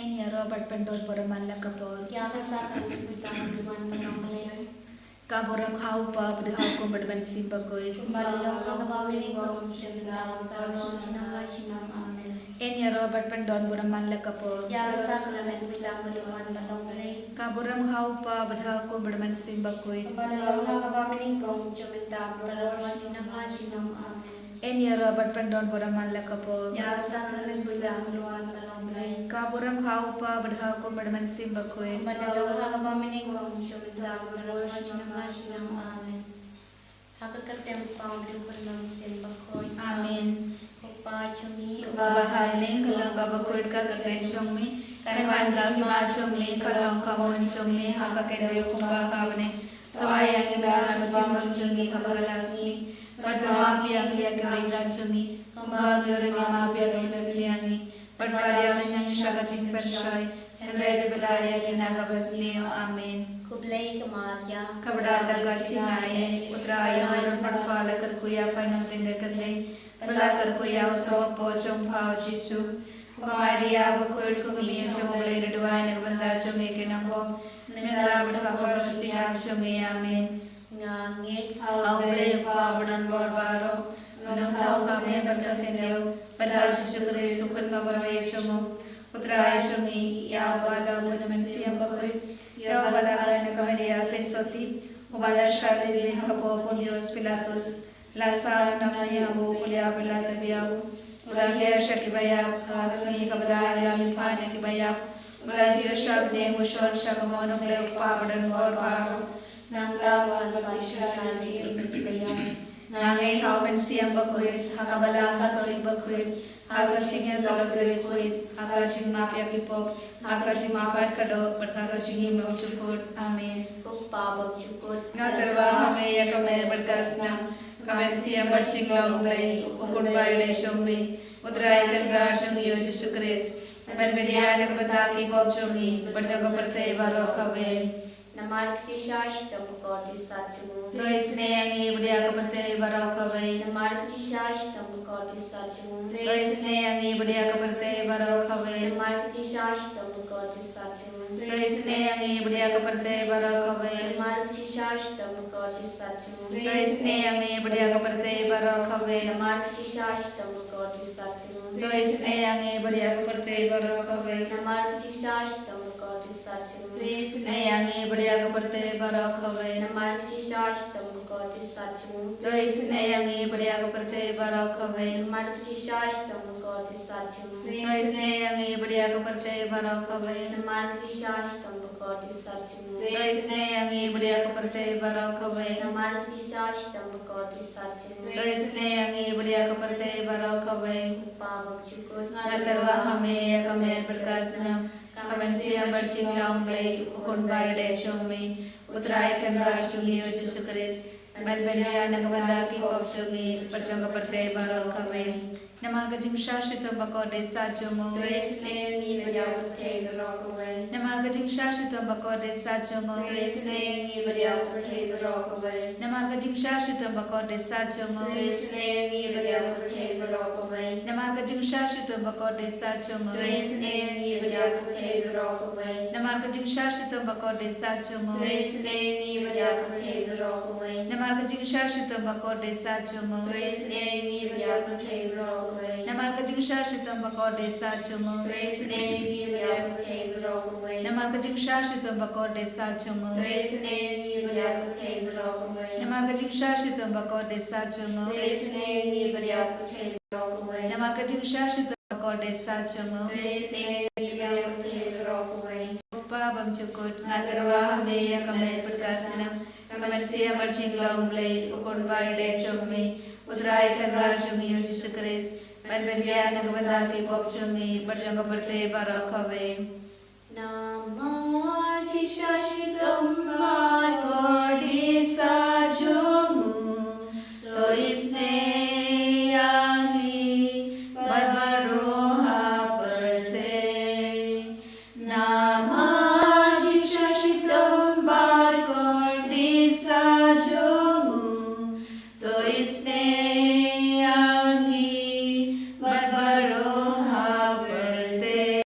Enya Robert Pendon Boraman Lakapor. Yagasaka Butang Duman Manonglayer. Kaboram Haupa Budhau Berban Simbakoy. Balong Kagabawin Gong Shindang Parno Chinama Chinam Amen. Enya Robert Pendon Boraman Lakapor. Yagasaka Butang Duman Manonglayer. Kaboram Haupa Budhau Berban Simbakoy. Balong Kagabawin Gong Shindang Parno Chinama Chinam Amen. Enya Robert Pendon Boraman Lakapor. Yagasaka Butang Duman Manonglayer. Kaboram Haupa Budhau Berban Simbakoy. Balong Kagabawin Gong Shindang Parno Chinama Chinam Amen. Hakakertem Pangdu Panang Simbakoy. Amin. Kupa Chumi Bahaling Kalong Kabakud Kagate Chumi. Kaiwan Gagima Chumi Kalong Kamon Chumi Hakakedo Kumba Kabane. Tawayang Ibang Chimbang Chumi Kabalasni. Padma Piang Yakuringa Chumi. Kumba Gurima Piang Sasliani. Padpadia Nang Shagating Pershai. And Red Belaria Nagabasneo. Amen. Kublai Kamarya Kabada Gachingaye. Utraya Padfala Karkuya Final Tindakale. Bala Karkuya Sawa Pochong Pao Jisu. Maria Bakul Kumi Chong Blade Divine Banda Chong Ekenambo. Mela Bakabra Chia Chong Amen. Ngangit How play Pavan Barbaro. Nantau Kami Batakineo. Bada Jisu Grace Sukan Kabarway Chomo. Utraya Chongi Yawala Munamansiam Bakul. Yawala Kanakamaria Tesoti. Ubala Shali Kapo Pondios Pilatus. Lasar Nafnia Bukulia Belata Biabu. Ulahir Shakibaya, Hasni Kabada, Lamipana Kibaya, Ulahir Shabne, Mushon Shakamono, Leopadan, Gorbaro, Nangla Parishani Kibaya Nangai Haupen Siam Bakuit, Hakabala Catholic Bakuit, Hakaching as Alagurikuit, Hakaching Mapia Kipo, Hakaching Mapat Kado, but Hakaching Machukut, Amen. Upa Chukut Natarva Hame Yakame Badgasnam. Kamersia Barching Long Play, Ukunbai de Chombi, Udrai Kandar Chungi Jisu Christ, Benvedia Nakabataki Bob Chungi, Bajagaparte Barokabe, Namark Tishash Tamukoti Sachu, Lois Neangi, Budiakaparte Barokabe, Namark Tishash Tamukoti Sachu, Lois Neangi, Budiakaparte Barokabe, Namark Tishash Tamukoti Sachu, Lois Neangi, Budiakaparte Barokabe, Namark Tishash Tamukoti Sachu, Lois Neangi, Budiakaparte Barokabe, Namark Tishash Tamukoti Sachu, Lois Neangi, Budiakaparte Barokabe, Namark Tishash Tamukoti Sachu, Lois Neangi, Budiakaparte Barokabe, Namark Tishash Tamukoti Sachu, Lois Neangi, Budiakaparte Barokabe, Namark Tishash Tamukoti Sachu, Lois Neangi, Budiakaparte Barokabe, Namark Tishash Tamukoti Sachu, Lois Neangi, Budiakaparte Barokabe, Namark Tishash Tamukoti Sachu, Lois Neangi, Budiakaparte Barokabe, Upabak Chukut Natarva Hame Yakame Prakasnam, Kamansia Barching Long Play, Ukunbai de Chomi, Utrai Kandar Chungi Jisu Christ, Benvedia Nagavandaki Pop Chungi, Pachangaparte Barokabe, Namagajim Shashito Bako de Sachomo, Grace Name Yavate Rockaway, Namagajim Shashito Bako de Sachomo, Grace Name Yavate Rockaway, Namagajim Shashito Bako de Sachomo, Grace Name Yavate Rockaway, Namagajim Shashito Bako de Sachomo, Grace Name Yavate Rockaway, Namagajim Shashito Bako de Sachomo, Grace Name Yavate Rockaway, Namagajim Shashito Bako de Sachomo, Grace Name Yavate Rockaway, Namagajim Shashito Bako de Sachomo, Grace Name Yavate Rockaway, Namagajim Shashito Bako de Sachomo, Grace Name Yavate Rockaway, Namagajim Shashito Bako de Sachomo, Grace Name Yavate Rockaway, Namagajim Shashito Bako de Sachomo, Grace Name Yavate Rockaway, Pabam Chukut, Natarva Hame Yakame Prakasnam, Kamersia Barching Long Play, Ukunbai de Chomi, Utrai Kandar Chungi Jisu Christ, Benvedia Nagavandaki Pop Chungi, Bajangaparte Barokabe. Namah Tishash Bako di Sajomu, Lois Neangi, Barbaroha Perte. Namah Tishash Bako di Sajomu, Lois Neangi, Barbaroha Perte.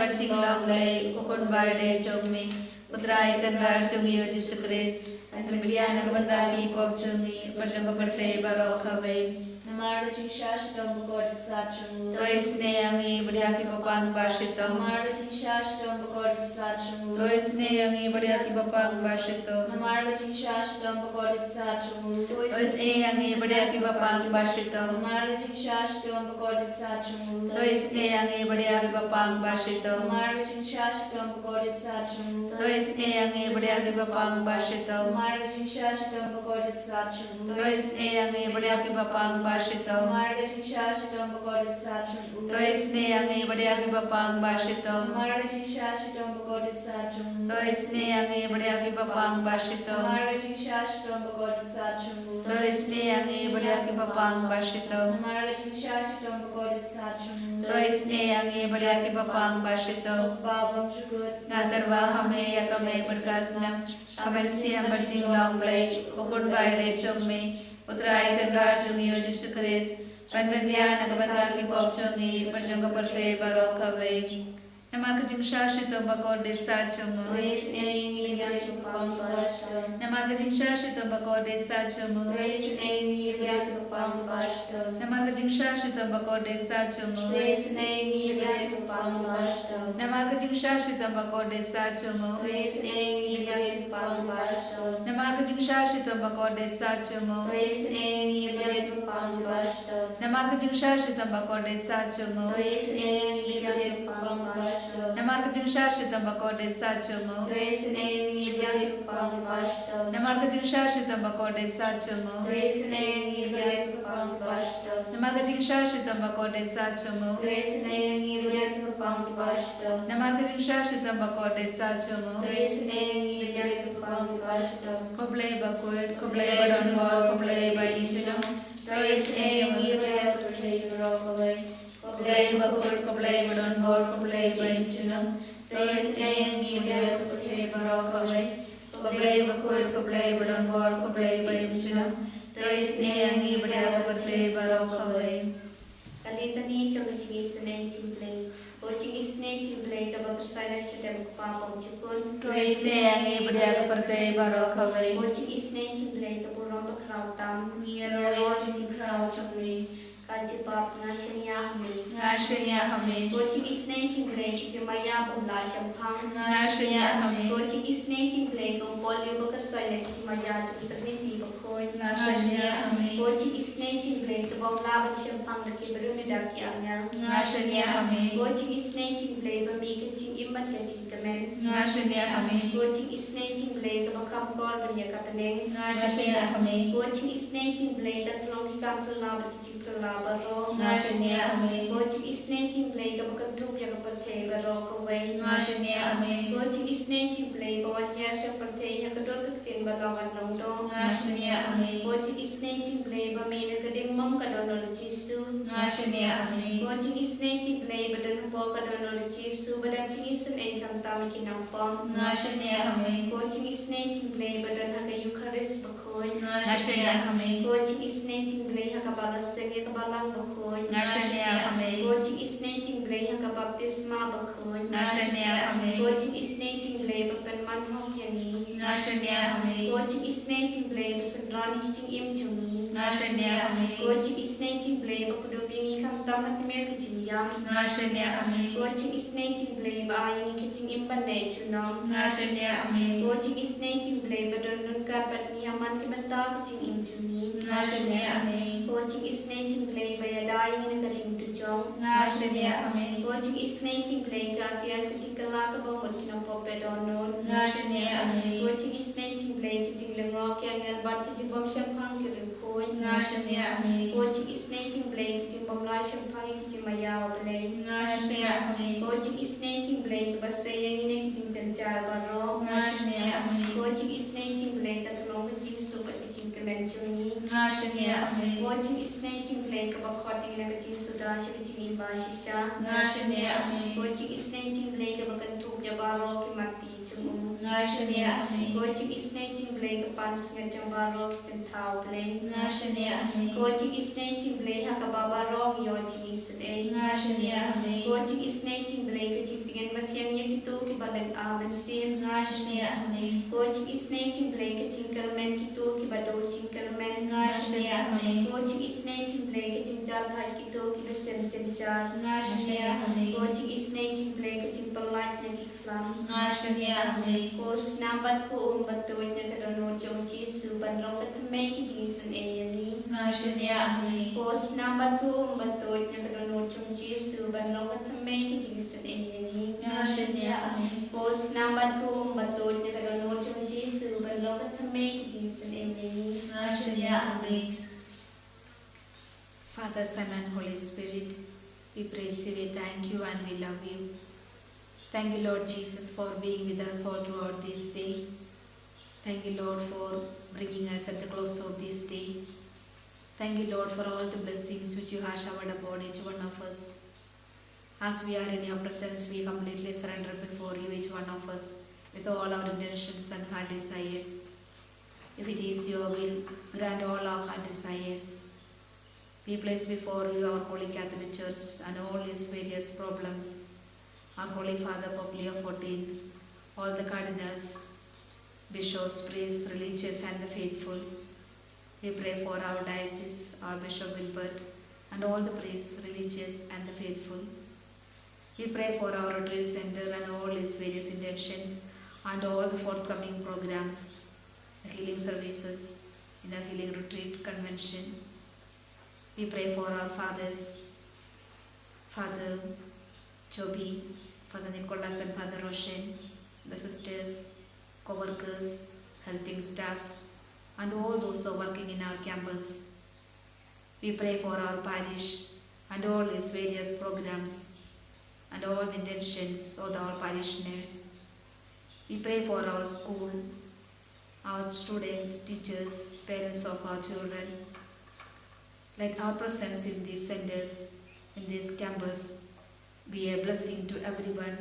bajing long lay ukun by day chongmi utrai kanrar chungi Jesus Christ and bibiana banda ki pop chungi perjang perte barokave Namara Jingshash Dom God Sachamu. Tois ne yangi बढ़िया की बपांग बाशितो Namara Jingshash Dom God Sachamu. Tois ne yangi बढ़िया की बपांग बाशितो Namara Jingshash Dom God Sachamu. Tois ne yangi बढ़िया की बपांग बाशितो Namara Jingshash Dom God Sachamu. Tois ne yangi बढ़िया की बपांग बाशितो Namara Jingshash Dom God Sachamu. Tois ne yangi बढ़िया की बपांग बाशितो Namara Jingshash Dom God Sachamu. Tois ne yangi बढ़िया की बपांग बाशितो Namara Jingshash Dom God Sachamu. Tois ne yangi बढ़िया की बपांग बाशितो Namara Jingshash Dom God Sachamu. Tois ne yangi बढ़िया की बपांग बाशितो Namara Jingshash Dom God Sachamu. Tois ne yangi बढ़िया की बपांग बाशितो Namara Jingshash Dom God Sachamu. Tois ne yangi बढ़िया की बपांग बाशितो Babam Jugut. Ngatarwa hame yakame berkasnam Kamersiam berjing long play Ukun baide chongme Utrai kanrar chungi Jesus Christ Panpenbian agabanda ki pop chungi Perjangga perte barokave Namak jingshashito bakor desa chungu Tois nengi biang pang bashto. Namak jingshashito bakor desa chungu Tois nengi biang pang bashto. Namak jingshashito bakor desa chungu Tois nengi biang pang bashto. Namak jingshashito bakor desa chungu Tois nengi biang pang bashto. Namak jingshashito bakor desa chungu Tois nengi biang pang bashto. Namak jingshashito bakor desa chungu Tois nengi biang pang bashto. Namak jingshashito bakor desa chungu Tois nengi biang pang bashto. Namak jingshashito bakor desa chungu Tois nengi biang pang bashto. Namak jingshashito bakor desa chungu Tois nengi biang pang bashto. Namak jingshashito bakor desa chungu Tois nengi biang pang bashto. Koble bakul koble badon hor koble bai chunum Tois nengi biang pang koble bakul koble badon hor koble bai chunum Tois nengi biang barokave koble bakul koble badon hor koble bai chunum Tois nengi biang barokave Kalitani chong ching isne ching play. O ching isne ching play ka ba kusana chudem pa pang chikun. Tois nengi biang barokave O ching isne ching play ka puron pa kraw tam. Niero O ching kraw chong me. Kanchi pap na shanya me. Ngashnya hame O ching isne ching play ki maya pum la sham phang. Ngashnya hame O ching isne ching play ka polio ba kasana ki maya chuk takni ti ba khoi. Ngashnya hame O ching isne ching play ka bom la ba sham phang na ki baru ni dak ki anya. Ngashnya hame Watching is nating play, but making ching iman catching the men. Ngashnya hame Watching is nating play, the Makam God when you cut the name. Ngashnya hame Watching is nating play, that long he come to lava, the ching to lava rock. Ngashnya hame Watching is nating play, the Makam took your table rock away. Ngashnya hame Watching is nating play, but one year shall partay, you could not thin but long and long dog. Ngashnya hame Watching is nating play, but me a good monk, I don't know the chisu. Ngashnya hame Watching is nating play, but then walk I don't know the chisu, but I'm chasing a come down in a bomb. Ngashnya hame Watching is nating play, but then have a Eucharist bacoy. Ngashnya hame Watching is nating play, Hakabala singing about bacoy. Ngashnya hame Watching is nating play, Hakabaptisma bacoy. Ngashnya hame Watching is nating play, but when man home yani. Ngashnya hame Watching is nating play, but Sandrani kitting im to me. Ngashnya hame Watching is nating play, but could have been come down at the milk yam. Ngashnya hame Watching is nating play, but I am kitting im banate to know. Ngashnya hame Watching is nating play, but don't got but me a man can talk kitting im to me. Ngashnya hame Watching is nating play, by a dying in a cutting to John. Ngashnya hame Watching is nating play, got the kitting a lack of a working on puppet or no. Ngashnya hame Watching is nating play, kitting the rock and but kitting bomb champagne and coin. Ngashnya hame Watching is nating play, kitting bomb lash and pine, kitting my yaw play. Ngashnya hame Watching is nating play, but saying in a kitting jar rock. Ngashnya hame Watching is nating play, that long kitting soup at kitting convention. Ngashnya hame Watching is nating play, about cutting in a kitting sudash, kitting in bashisha. Ngashnya hame Watching is nating play, about a tube, your barrock, mati. Ngashania Ami. Coaching is nating Blake upon Smetang Barok and Tau Blake. Ngashania Ami. Coaching is nating Blake Hakababa Rong Yaching is today. Ngashania Ami. Coaching is nating Blake Chicken Mathian Yakitu Kibalan Alden Sim. Ngashania Ami. Coaching is nating Blake Tinkerman Kitu Kibado Tinkerman. Ngashania Ami. Coaching is nating Blake Tinjal Kitu Kibasem Tinjal. Ngashania Ami. Coaching is nating Blake Timpalite Niklam. Ngashania Ami. Course number 2 Batuan Nakadano Joji Suban Lokat Make Jason A&E. Ngashania Ami. Course number 2 Batuan Nakadano Joji Suban Lokat Make Jason A&E. Ngashania Ami. Course number 2 Batuan Nakadano Joji Suban Lokat Make Jason A&E. Ngashania Ami. Father, Son and Holy Spirit, we praise you, we thank you and we love you. Thank you, Lord Jesus, for being with us all throughout this day. Thank you, Lord, for bringing us at the close of this day. Thank you, Lord, for all the blessings which you have showered upon each one of us. As we are in your presence, we completely surrender before you, each one of us, with all our intentions and heart desires. If it is your will, grant all our heart desires. We place before you our Holy Catholic Church and all its various problems. Our Holy Father Pope Leo XIV, all the cardinals, bishops, priests, religious and the faithful. We pray for our diocese, our Bishop Wilbert, and all the priests, religious and the faithful. We pray for our retreat center and all its various intentions and all the forthcoming programs, the healing services, inner healing retreat convention. We pray for our fathers, Father Joby, Father Nicholas and Father Roshan, the sisters, co-workers, helping staffs, and all those who are working in our campus. We pray for our parish and all its various programs and all the intentions of our parishioners. We pray for our school, our students, teachers, parents of our children. Let our presence in these centers, in this campus, be a blessing to everyone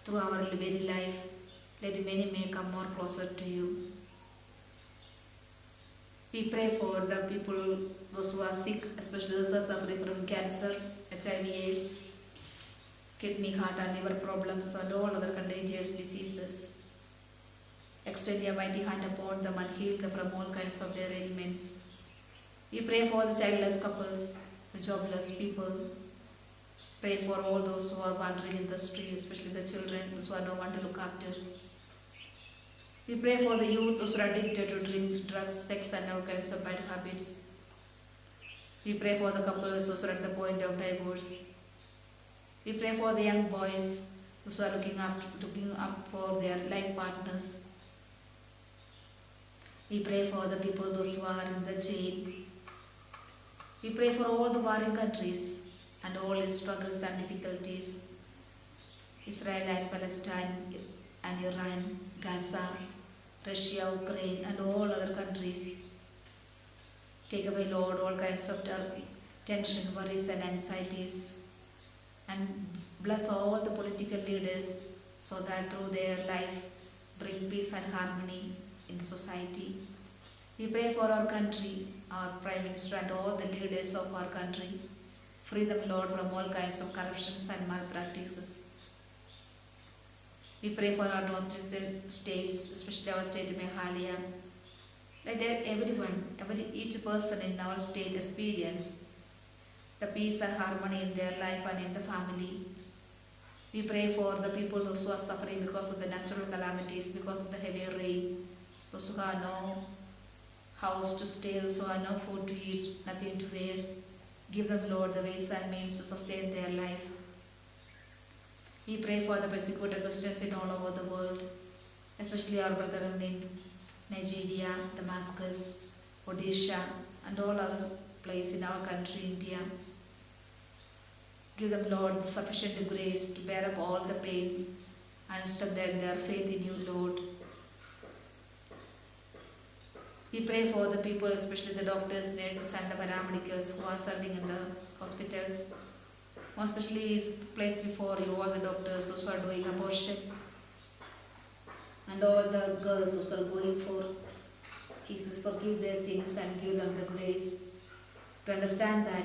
through our very life. Let many may come more closer to you. We pray for the people, those who are sick, especially those who are suffering from cancer, HIV, AIDS, kidney, heart and liver problems and all other contagious diseases. Extend your mighty hand upon them and heal them from all kinds of their ailments. We pray for the childless couples, the jobless people. Pray for all those who are wandering in the streets, especially the children, those who have no one to look after. We pray for the youth, those who are addicted to drinks, drugs, sex and all kinds of bad habits. We pray for the couples, those who are at the point of divorce. We pray for the young boys, those who are looking up for their life partners. We pray for the people, those who are in the jail. We pray for all the warring countries and all its struggles and difficulties. Israel and Palestine and Iran, Gaza, Russia, Ukraine and all other countries. Take away, Lord, all kinds of tension, worries and anxieties. And bless all the political leaders so that through their life bring peace and harmony in society. We pray for our country, our Prime Minister and all the leaders of our country. Free them, Lord, from all kinds of corruptions and malpractices. We pray for our northeastern states, especially our state of Meghalaya. Let everyone, each person in our state experience the peace and harmony in their life and in the family. We pray for the people, those who are suffering because of the natural calamities, because of the heavy rain, those who have no house to stay, those who have no food to eat, nothing to wear. Give them, Lord, the ways and means to sustain their life. We pray for the persecuted Christians in all over the world, especially our brethren in Nigeria, Damascus, Odisha, and all other places in our country, India. Give them, Lord, sufficient grace to bear up all the pains and strengthen their faith in you, Lord. We pray for the people, especially the doctors, nurses and the paramedicals who are serving in the hospitals. More especially is placed before you all the doctors, those who are doing abortion and and all the girls who are going for. Jesus, forgive their sins and give them the grace to understand that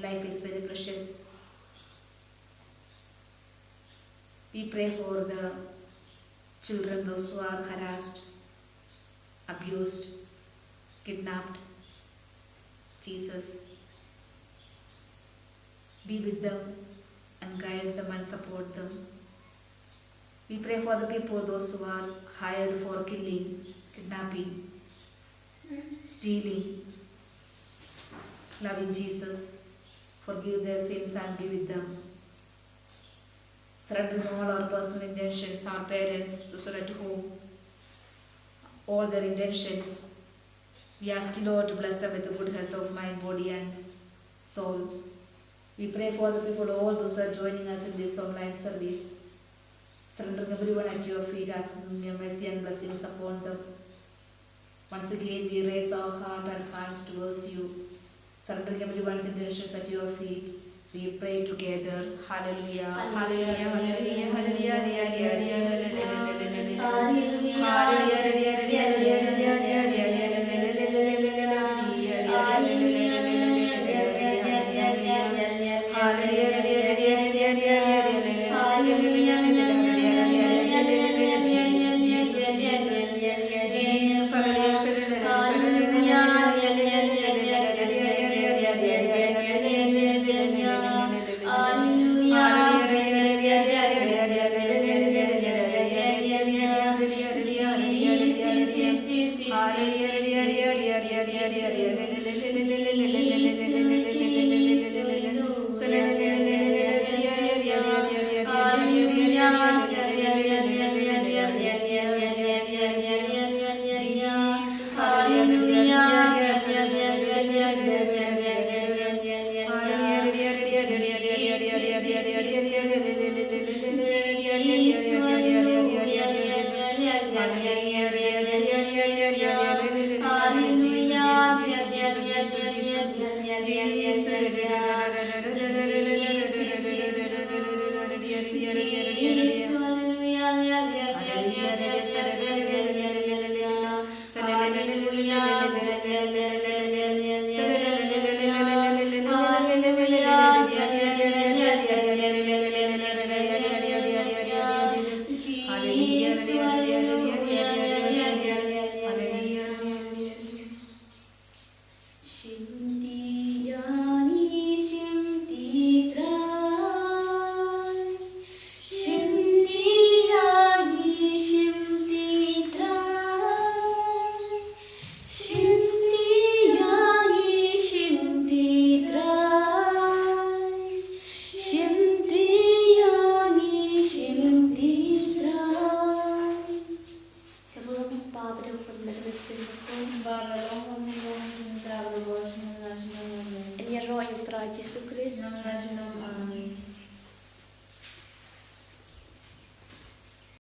life is very precious. We pray for the children, those who are harassed, abused, kidnapped. Jesus, be with them and guide them and support them. We pray for the people, those who are hired for killing, kidnapping, stealing. Loving Jesus, forgive their sins and be with them. Surrendering all our personal intentions, our parents, those who are at home, all their intentions. We ask you, Lord, to bless them with the good health of mind, body and soul. We pray for the people, all those who are joining us in this online service. Surrendering everyone at your feet, asking your mercy and blessings upon them. Once again, we raise our heart and hands towards you. Surrendering everyone's intentions at your feet. We pray together. Hallelujah. Hallelujah. Hallelujah. Hallelujah. En je roi utdraait Jesu Christus.